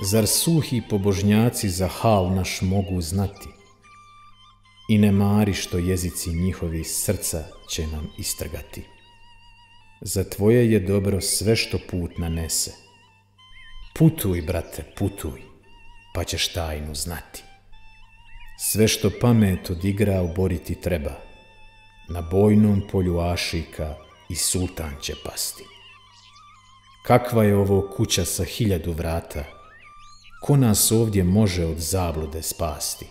Zar suhi pobožnjaci za hal naš mogu znati? I ne mari što jezici njihovi srca će nam istrgati. Za tvoje je dobro sve što put nanese. Putuj, brate, putuj, pa ćeš tajnu znati. Sve što pamet odigra oboriti treba. Na bojnom polju ašika i sultan će pasti. Kakva je ovo kuća sa 1000 vrata? Ko nas ovdje može od zablude spasti?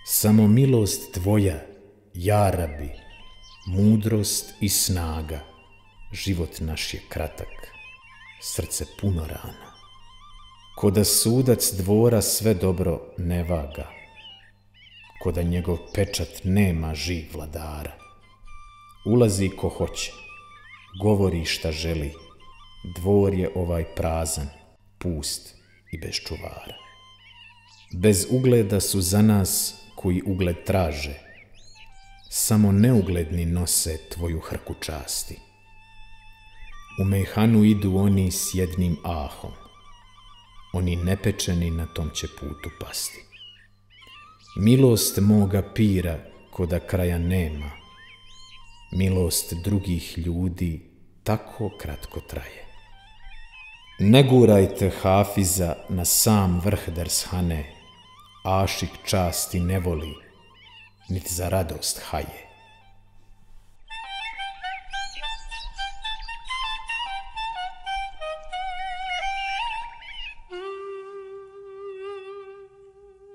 Samo milost tvoja, ja Rabi, mudrost i snaga. Život naš je kratak, srce puno rana. Ko da sudac dvora sve dobro ne vaga, ko da njegov pečat nema živ vladara. Ulazi ko hoće, govori šta želi, dvor je ovaj prazan, pust i bez čuvara. Bez ugleda su za nas koji ugled traže, samo neugledni nose tvoju hrku časti. U mejhanu idu oni s jednim ahom, oni nepečeni na tom će putu pasti. Milost moga pira ko da kraja nema, milost drugih ljudi tako kratko traje. Ne gurajte Hafiza na sam vrh dershane, ašik časti ne voli, niti za radost haje.